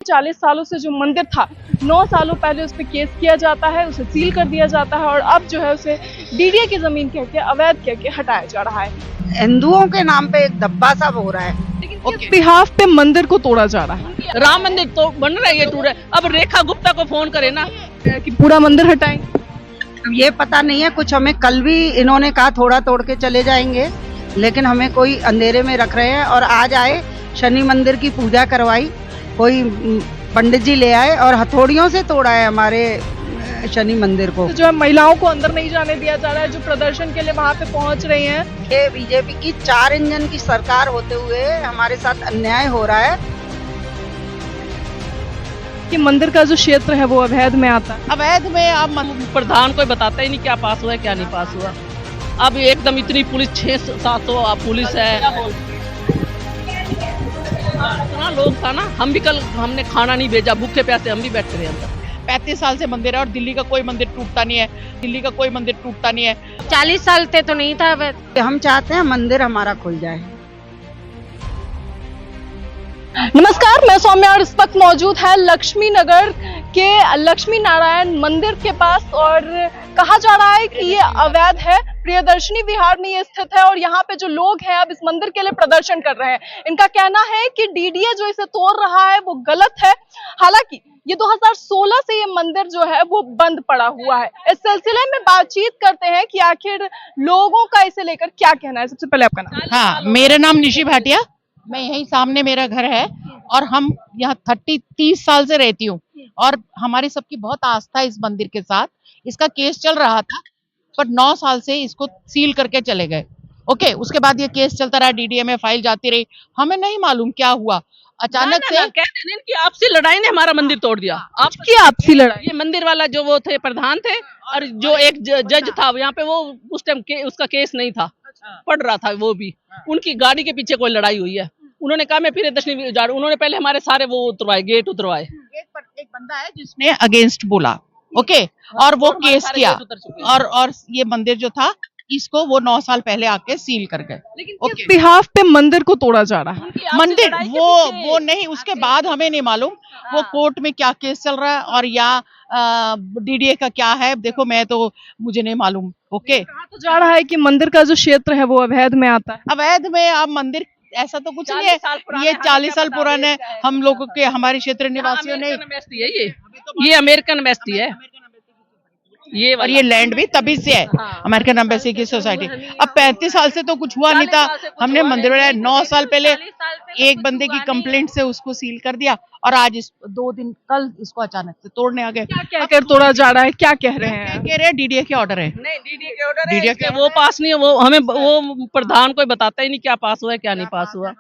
40 सालों से जो मंदिर था, 9 सालों पहले उस पे केस किया जाता है, उसे सील कर दिया जाता है और अब जो है उसे डीडीए की जमीन कह के, अवैध कह के हटाया जा रहा है। हिंदुओं के नाम पे एक धब्बा सा हो रहा है। लेकिन किस बिहाफ पे मंदिर को तोड़ा जा रहा है? राम मंदिर तो बन रहा है, ये टूट रहा है। अब रेखा गुप्ता को फोन करे ना कि पूरा मंदिर हटाएंगे। अब ये पता नहीं है, कुछ हमें कल भी इन्होंने कहा थोड़ा तोड़ के चले जाएंगे, लेकिन हमें कोई अंधेरे में रख रहे हैं। और आज आए शनि मंदिर की पूजा करवाई, कोई पंडित जी ले आए और हथौड़ियों से तोड़ा है हमारे शनि मंदिर को। तो जो है महिलाओं को अंदर नहीं जाने दिया जा रहा है, जो प्रदर्शन के लिए वहाँ पे पहुँच रही हैं। ये बीजेपी की 4 इंजन की सरकार होते हुए हमारे साथ अन्याय हो रहा है कि मंदिर का जो क्षेत्र है वो अवैध में आता है। अवैध में अब प्रधान कोई बताता ही नहीं क्या पास हुआ है क्या नहीं पास हुआ। अब एकदम इतनी पुलिस 600-700 पुलिस है। इतना लोग था ना, हम भी कल हमने खाना नहीं भेजा, भूखे प्यासे हम भी बैठे रहे अंदर। 35 साल से मंदिर है और दिल्ली का कोई मंदिर टूटता नहीं है, दिल्ली का कोई मंदिर टूटता नहीं है। 40 साल से तो नहीं था। हम चाहते हैं मंदिर हमारा खुल जाए। नमस्कार, मैं सौम्या और इस वक्त मौजूद है लक्ष्मी नगर के लक्ष्मी नारायण मंदिर के पास और कहा जा रहा है कि ये अवैध है। प्रियदर्शनी विहार में ये स्थित है और यहाँ पे जो लोग हैं अब इस मंदिर के लिए प्रदर्शन कर रहे हैं। इनका कहना है कि डीडीए जो इसे तोड़ रहा है वो गलत है। हालांकि ये 2016 से ये मंदिर जो है वो बंद पड़ा हुआ है। इस सिलसिले में बातचीत करते हैं कि आखिर लोगों का इसे लेकर क्या कहना है। सबसे पहले आपका नाम? हाँ, मेरा नाम निशी भाटिया, मैं यहीं सामने मेरा घर है और हम यहाँ 30 साल से रहती हूँ और हमारी सबकी बहुत आस्था है इस मंदिर के साथ। इसका केस चल रहा था पर 9 साल से इसको सील करके चले गए। ओके, उसके बाद ये केस चलता रहा, डीडीए में फाइल जाती रही, हमें नहीं मालूम क्या हुआ। अचानक से कहते हैं कि आपसी लड़ाई ने हमारा मंदिर तोड़ दिया। आपकी आपसी लड़ाई? ये मंदिर वाला जो वो थे प्रधान थे और जो एक जज था यहाँ पे, वो उस टाइम उसका केस नहीं था, पढ़ रहा था वो भी। उनकी गाड़ी के पीछे कोई लड़ाई हुई है। उन्होंने कहा मैं फिर दक्षिणी, उन्होंने पहले हमारे सारे वो उतरवाए, गेट उतरवाए। एक बंदा है जिसने अगेंस्ट बोला, ओके, और वो केस किया और ये मंदिर जो था इसको वो 9 साल पहले आके सील कर गए। लेकिन किस बिहाफ पे मंदिर को तोड़ा जा रहा है? मंदिर वो नहीं, उसके बाद हमें नहीं मालूम वो कोर्ट में क्या केस चल रहा है और या डीडीए का क्या है। देखो मैं तो मुझे नहीं मालूम। ओके, कहा तो जा रहा है कि मंदिर का जो क्षेत्र है वो अवैध में आता है। अवैध में अब मंदिर ऐसा तो कुछ नहीं है। ये 40 साल पुराने हम लोगों के, हमारे क्षेत्र निवासियों ने, ये अमेरिकन एम्बेसी है ये, और ये लैंड भी तभी से है, अमेरिकन एम्बेसी की सोसाइटी। अब 35 साल से तो कुछ हुआ नहीं था। हमने मंदिर बनाया 9 साल पहले, एक बंदे की कंप्लेंट से उसको सील कर दिया और आज 2 दिन कल इसको अचानक से तोड़ने आ गए। क्या कहकर तोड़ा जा रहा है, क्या कह रहे हैं? कह रहे हैं डीडीए के ऑर्डर है। नहीं, डीडीए के ऑर्डर है, डीडीए वो पास नहीं है। वो हमें वो प्रधान कोई बताता ही नहीं क्या पास हुआ है क्या नहीं पास हुआ।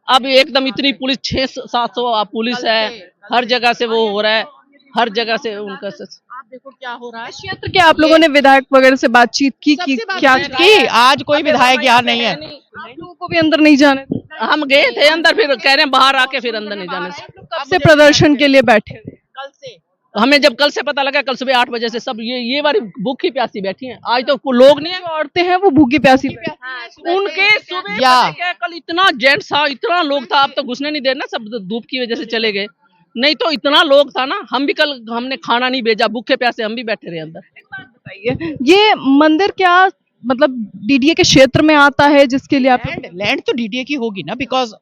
अब एकदम इतनी पुलिस 600-700 पुलिस है, हर जगह से वो हो रहा है, हर जगह से उनका। आप देखो क्या हो रहा है। क्षेत्र के आप लोगों ने विधायक वगैरह से बातचीत की कि क्या की? आज कोई विधायक यहाँ नहीं है। आप लोगों को भी अंदर नहीं जाने? हम गए थे अंदर, फिर कह रहे हैं बाहर आके फिर अंदर नहीं जाने से। कब से प्रदर्शन के लिए बैठे थे? कल से हमें जब कल से पता लगा, कल सुबह 8 बजे से सब ये वाली भूखी प्यासी बैठी हैं। आज तो लोग नहीं है, जो औरतें हैं वो भूखी प्यासी बैठी हैं। उनके सुबह पता क्या, कल इतना जेंट्स था, इतना लोग था। अब तो घुसने नहीं दे ना, सब धूप की वजह से चले गए, नहीं तो इतना लोग था ना। हम भी कल हमने खाना नहीं भेजा, भूखे प्यासे हम भी बैठे रहे अंदर। बताइए, ये मंदिर क्या मतलब डीडीए के क्षेत्र में आता है जिसके लिए आप? लैंड तो डीडीए की होगी ना, बिकॉज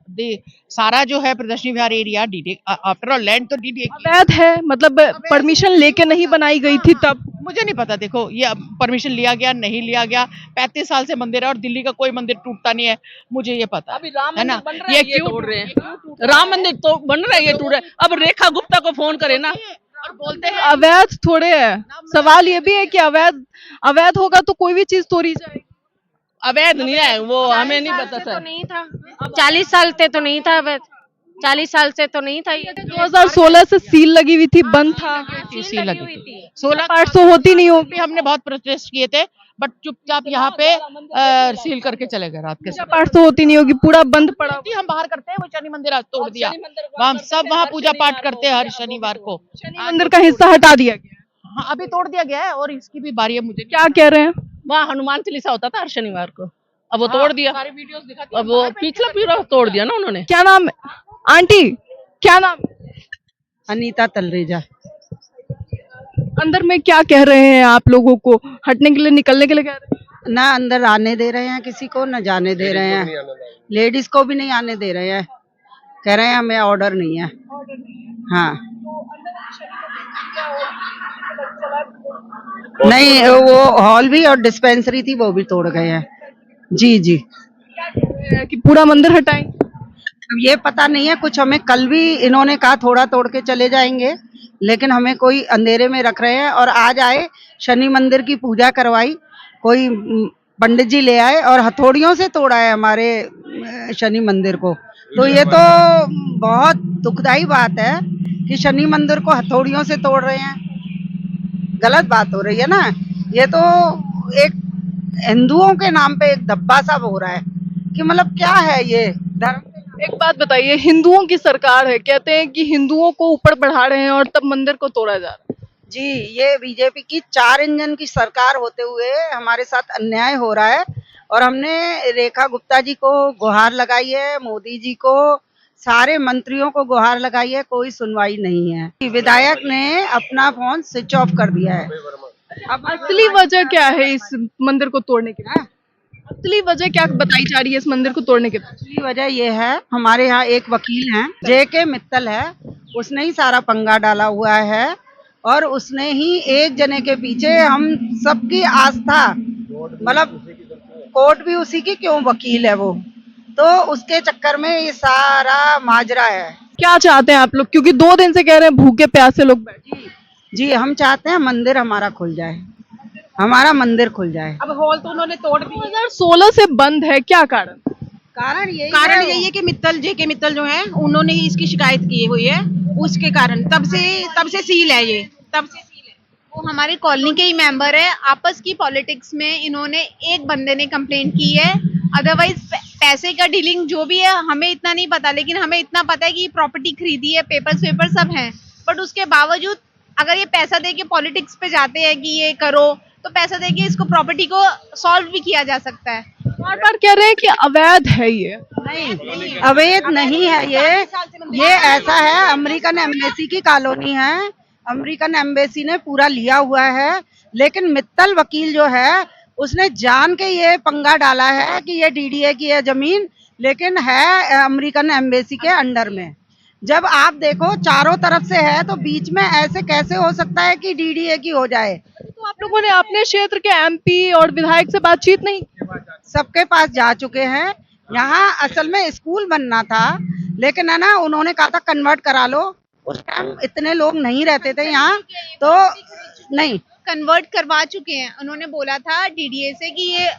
सारा जो है प्रदर्शनी विहार area DDA, after all land तो डीडीए की अवैध है। मतलब परमिशन लेके नहीं बनाई गई थी तब? मुझे नहीं पता। देखो ये परमिशन लिया गया नहीं लिया गया, 35 साल से मंदिर है और दिल्ली का कोई मंदिर टूटता नहीं है, मुझे ये पता अभी राम है ना। मंदिर बन रहा है, ये क्यों तोड़ रहे हैं? राम मंदिर तो बन रहा है, ये टूट रहा है। अब रेखा गुप्ता को फोन करे ना, और बोलते हैं अवैध थोड़े है। सवाल ये भी है कि अवैध होगा तो कोई भी चीज तोड़ी जाएगी। अवैध नहीं है वो, हमें नहीं पता सर। नहीं था 40 साल से तो नहीं था अवैध, 40 साल से तो नहीं था। ये 2016 से सील लगी हुई थी, बंद था। सील लगी थी 16 पार्ट तो होती नहीं होगी। भी हमने बहुत प्रोटेस्ट किए थे, बट चुपचाप यहाँ पे सील करके चले गए रात के समय। पाठ तो होती नहीं होगी, पूरा बंद पड़ा। हम बाहर करते हैं, वो शनि मंदिर आज तोड़ दिया। हम सब वहाँ पूजा पाठ करते हैं हर शनिवार को। शनि मंदिर का हिस्सा हटा दिया गया। हाँ, अभी तोड़ दिया गया है और इसकी भी बारी है। मुझे क्या कह रहे हैं? वहाँ हनुमान चालीसा होता था हर शनिवार को, अब वो तोड़ दिया। सारी वीडियोस दिखाती, अब वो पिछला पूरा तोड़ दिया ना उन्होंने। क्या नाम है आंटी, क्या नाम? अनीता तलरेजा। अंदर में क्या कह रहे हैं आप लोगों को, हटने के लिए, निकलने के लिए कह रहे हैं? ना अंदर आने दे रहे हैं किसी को, ना जाने दे रहे हैं, लेडीज को भी नहीं आने दे रहे हैं, कह रहे हैं हमें ऑर्डर नहीं है। हाँ नहीं, वो हॉल भी और डिस्पेंसरी थी वो भी तोड़ गए हैं। जी जी, कि पूरा मंदिर हटाएंगे? अब ये पता नहीं है, कुछ हमें कल भी इन्होंने कहा थोड़ा तोड़ के चले जाएंगे, लेकिन हमें कोई अंधेरे में रख रहे हैं। और आज आए, शनि मंदिर की पूजा करवाई, कोई पंडित जी ले आए और हथौड़ियों से तोड़ा है हमारे शनि मंदिर को। तो ये तो बहुत दुखदाई बात है कि शनि मंदिर को हथौड़ियों से तोड़ रहे हैं, गलत बात हो रही है ना। ये तो एक हिंदुओं के नाम पे एक धब्बा सा हो रहा है कि मतलब क्या है ये धर्म। एक बात बताइए, हिंदुओं की सरकार है, कहते हैं कि हिंदुओं को ऊपर बढ़ा रहे हैं और तब मंदिर को तोड़ा जा रहा है। जी, ये बीजेपी की 4 इंजन की सरकार होते हुए हमारे साथ अन्याय हो रहा है। और हमने रेखा गुप्ता जी को गुहार लगाई है, मोदी जी को, सारे मंत्रियों को गुहार लगाई है, कोई सुनवाई नहीं है। विधायक ने अपना फोन स्विच ऑफ कर दिया है। अब असली वजह क्या है इस मंदिर को तोड़ने की? असली वजह क्या बताई जा रही है इस मंदिर को तोड़ने की? असली वजह ये है, हमारे यहाँ एक वकील हैं, JK मित्तल है, उसने ही सारा पंगा डाला हुआ है। और उसने ही एक जने के पीछे हम सबकी आस्था, मतलब कोर्ट भी उसी की, क्यों वकील है वो, तो उसके चक्कर में ये सारा माजरा है। क्या चाहते हैं आप लोग, क्योंकि 2 दिन से कह रहे हैं भूखे प्यासे लोग बैठे? जी, हम चाहते हैं मंदिर हमारा खुल जाए, हमारा मंदिर खुल जाए। अब हॉल तो उन्होंने तोड़ दिया। 2016 से बंद है, क्या कारण? कारण यही है कि JK मित्तल जो है उन्होंने ही इसकी शिकायत की हुई है, उसके कारण तब से सील है ये, तब से सील है। वो हमारे कॉलोनी के ही मेंबर है। आपस की पॉलिटिक्स में इन्होंने, एक बंदे ने कंप्लेंट की है, अदरवाइज पैसे का डीलिंग जो भी है हमें इतना नहीं पता, लेकिन हमें इतना पता है कि प्रॉपर्टी खरीदी है, पेपर्स सब हैं। बट उसके बावजूद अगर ये पैसा दे के पॉलिटिक्स पे जाते हैं कि ये करो, तो पैसा दे के इसको प्रॉपर्टी को सॉल्व भी किया जा सकता है। बार बार कह रहे हैं कि अवैध है ये। नहीं, अवैध नहीं है ये ऐसा है, अमेरिकन एम्बेसी की कॉलोनी है, अमेरिकन एम्बेसी ने पूरा लिया हुआ है। लेकिन मित्तल वकील जो है उसने जान के ये पंगा डाला है कि ये DDA की है जमीन, लेकिन है अमेरिकन एम्बेसी के अंडर में। जब आप देखो चारों तरफ से है, तो बीच में ऐसे कैसे हो सकता है कि DDA की हो जाए? तो आप लोगों ने अपने क्षेत्र के MP और विधायक से बातचीत नहीं? सबके पास जा चुके हैं। यहाँ असल में स्कूल बनना था, लेकिन है ना, उन्होंने कहा था कन्वर्ट करा लो। उस टाइम इतने लोग नहीं रहते थे यहाँ, तो नहीं कन्वर्ट करवा चुके हैं। उन्होंने बोला था DDA से कि ये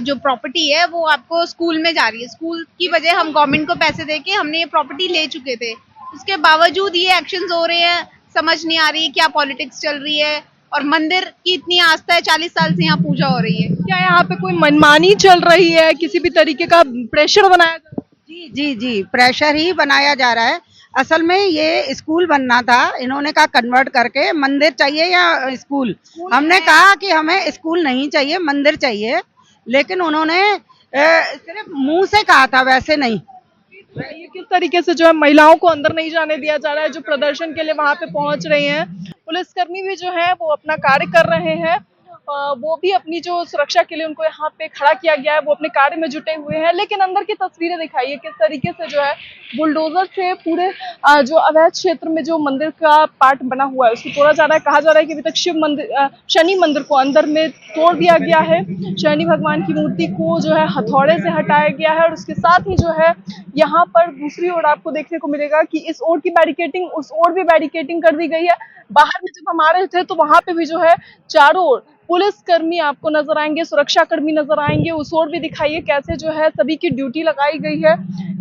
जो प्रॉपर्टी है वो आपको स्कूल में जा रही है, स्कूल की वजह हम गवर्नमेंट को पैसे देके हमने ये प्रॉपर्टी ले चुके थे। उसके बावजूद ये एक्शंस हो रहे हैं, समझ नहीं आ रही क्या पॉलिटिक्स चल रही है। और मंदिर की इतनी आस्था है, 40 साल से यहाँ पूजा हो रही है। क्या यहाँ पे कोई मनमानी चल रही है, किसी भी तरीके का प्रेशर बनाया जा रहा है? जी, प्रेशर ही बनाया जा रहा है। असल में ये स्कूल बनना था, इन्होंने कहा कन्वर्ट करके मंदिर चाहिए या स्कूल। हमने कहा कि हमें स्कूल नहीं चाहिए, मंदिर चाहिए, लेकिन उन्होंने सिर्फ मुंह से कहा था, वैसे नहीं। ये किस तरीके से जो है महिलाओं को अंदर नहीं जाने दिया जा रहा है, जो प्रदर्शन के लिए वहां पे पहुंच रही हैं। पुलिसकर्मी भी जो है वो अपना कार्य कर रहे हैं, वो भी अपनी जो सुरक्षा के लिए उनको यहाँ पे खड़ा किया गया है, वो अपने कार्य में जुटे हुए हैं। लेकिन अंदर की तस्वीरें दिखाइए किस तरीके से जो है बुलडोजर से पूरे जो अवैध क्षेत्र में जो मंदिर का पार्ट बना हुआ है उसको तोड़ा जा रहा है। कहा जा रहा है कि अभी तक शनि मंदिर को अंदर में तोड़ दिया गया है, शनि भगवान की मूर्ति को जो है हथौड़े से हटाया गया है। और उसके साथ ही जो है यहाँ पर दूसरी ओर आपको देखने को मिलेगा कि इस ओर की बैरिकेटिंग, उस ओर भी बैरिकेटिंग कर दी गई है। बाहर में जब हम आ रहे थे तो वहां पे भी जो है चारों ओर पुलिस कर्मी आपको नजर आएंगे, सुरक्षा कर्मी नजर आएंगे। उस ओर भी दिखाइए कैसे जो है सभी की ड्यूटी लगाई गई है।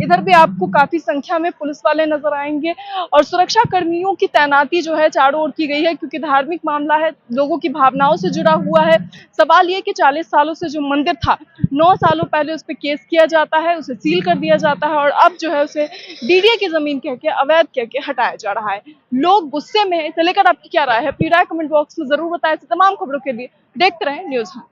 इधर भी आपको काफी संख्या में पुलिस वाले नजर आएंगे और सुरक्षा कर्मियों की तैनाती जो है चारों ओर की गई है, क्योंकि धार्मिक मामला है, लोगों की भावनाओं से जुड़ा हुआ है। सवाल ये कि 40 सालों से जो मंदिर था, 9 सालों पहले उस पर केस किया जाता है, उसे सील कर दिया जाता है और अब जो है उसे DDA की जमीन कह के, अवैध कह के हटाया जा रहा है। लोग गुस्से में है। इसे लेकर आपकी क्या राय है? अपनी राय कमेंट बॉक्स में जरूर बताएं। तमाम खबरों के लिए देखते रहें न्यूज़ हम।